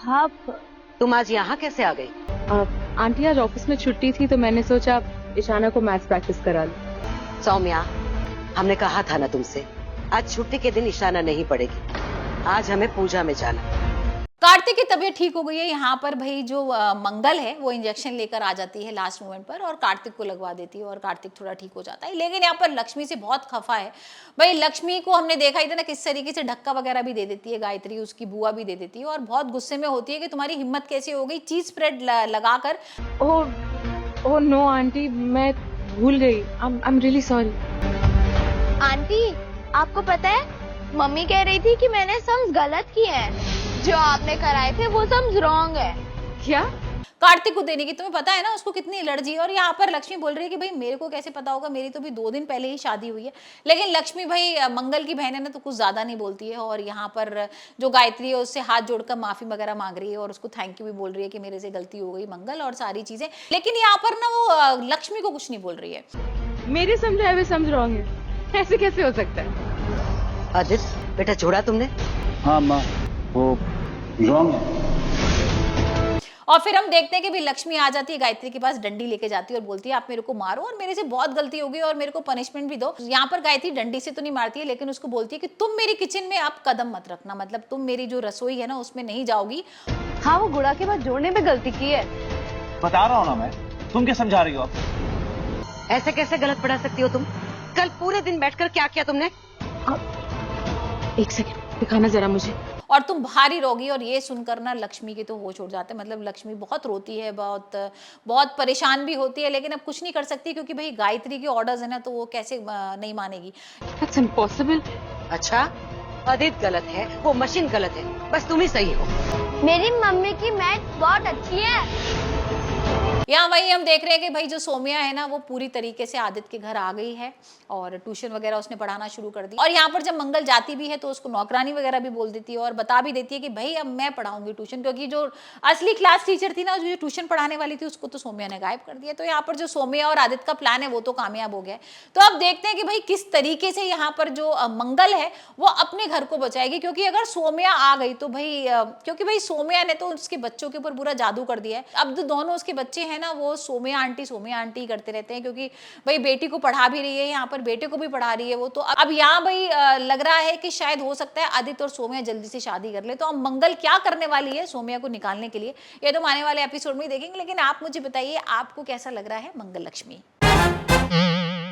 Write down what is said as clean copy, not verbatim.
हाँ। तुम आज यहाँ कैसे आ गई? आंटी आज ऑफिस में छुट्टी थी तो मैंने सोचा ईशाना को मैथ्स प्रैक्टिस करा लूं। सौम्या, हमने कहा था ना तुमसे, आज छुट्टी के दिन ईशाना नहीं पड़ेगी। आज हमें पूजा में जाना। कार्तिक की तबीयत ठीक हो गई है। यहाँ पर भाई जो मंगल है वो इंजेक्शन लेकर आ जाती है लास्ट मोमेंट पर और कार्तिक को लगवा देती है और कार्तिक थोड़ा ठीक हो जाता है। लेकिन यहाँ पर लक्ष्मी से बहुत खफा है भाई। लक्ष्मी को हमने देखा ही था ना किस तरीके से धक्का वगैरह भी दे देती है गायत्री, उसकी बुआ भी दे देती है और बहुत गुस्से में होती है कि तुम्हारी हिम्मत कैसे हो गई चीज स्प्रेड लगाकर। ओह नो आंटी, मैं भूल गई। I am really sorry. Aunty, आपको पता है मम्मी कह रही थी कि मैंने सम्स गलत किए हैं, जो आपने कराए थे वो सम्स रॉन्ग है। क्या? कार्तिक को देने की। तुम्हें पता है ना उसको कितनी एलर्जी है। और यहाँ पर लक्ष्मी बोल रही है कि भाई मेरे को कैसे पता होगा, मेरी तो भी 2 दिन पहले ही शादी हुई है। लेकिन लक्ष्मी भाई मंगल की बहन है ना तो कुछ ज्यादा नहीं बोलती है और यहाँ पर जो गायत्री है उससे हाथ जोड़कर माफी वगैरह मांग रही है और उसको थैंक यू भी बोल रही है कि मेरे से गलती हो गई मंगल और सारी चीजें। लेकिन यहाँ पर ना वो लक्ष्मी को कुछ नहीं बोल रही है। मेरे समझाए हुए समझ रॉन्ग है, ऐसे कैसे हो सकता है? आदित्य बेटा, छोड़ा तुमने? हाँ माँ, वो रॉन्ग है। और फिर हम देखते हैं कि भी लक्ष्मी आ जाती है गायत्री के पास, डंडी लेके जाती है और बोलती है आप मेरे को मारो और मेरे से बहुत गलती हो गई और मेरे को पनिशमेंट भी दो। यहाँ पर गायत्री डंडी से तो नहीं मारती है लेकिन उसको बोलती है कि तुम मेरी किचन में आप कदम मत रखना, मतलब तुम मेरी जो रसोई है ना उसमें नहीं जाओगी। हाँ, वो गुड़ा के बाद जोड़ने में गलती की है। बता रहा हूँ ना मैं, तुम क्या समझा रही हो आप? ऐसे कैसे गलत पढ़ा सकती हो तुम? कल पूरे दिन बैठकर क्या किया तुमने? एक सेकंड दिखाना जरा मुझे। और तुम बाहर ही रहोगी। और ये सुनकर ना लक्ष्मी के तो होश उड़ जाते हैं। मतलब लक्ष्मी बहुत रोती है, बहुत बहुत परेशान भी होती है लेकिन अब कुछ नहीं कर सकती क्योंकि भाई गायत्री के ऑर्डर्स है ना तो वो कैसे नहीं मानेगी। That's impossible। अच्छा, आदित्य गलत है, वो मशीन गलत है, बस तुम ही सही हो। मेरी मम्मी की मैथ बहुत अच्छी है। यहाँ वही हम देख रहे हैं कि भाई जो सोम्या है ना वो पूरी तरीके से आदित्य के घर आ गई है और ट्यूशन वगैरह उसने पढ़ाना शुरू कर दी। और यहाँ पर जब मंगल जाती भी है तो उसको नौकरानी वगैरह भी बोल देती है और बता भी देती है कि भाई अब मैं पढ़ाऊंगी ट्यूशन, क्योंकि जो असली क्लास टीचर थी ना जो ट्यूशन पढ़ाने वाली थी उसको तो सोम्या ने गायब कर दिया। तो यहाँ पर जो सोम्या और आदित्य का प्लान है वो तो कामयाब हो गया। तो अब देखते हैं कि भाई किस तरीके से यहाँ पर जो मंगल है वो अपने घर को बचाएगी, क्योंकि अगर सोम्या आ गई तो भाई क्योंकि भाई सोम्या ने तो उसके बच्चों के ऊपर पूरा जादू कर दिया है। अब जो दोनों उसके बच्चे हैं ना वो सोम्या आंटी करते रहते हैं, क्योंकि भाई बेटी को पढ़ा भी रही है, यहाँ पर बेटे को भी पढ़ा रही है वो। तो अब यहाँ भाई लग रहा है कि शायद हो सकता है आदित्य और सोम्या जल्दी से शादी कर ले। तो अब मंगल क्या करने वाली है सोम्या को निकालने के लिए ये तो आने वाले एपिसोड में ही देखेंगे। लेकिन आप मुझे बताइए आपको कैसा लग रहा है मंगल लक्ष्मी?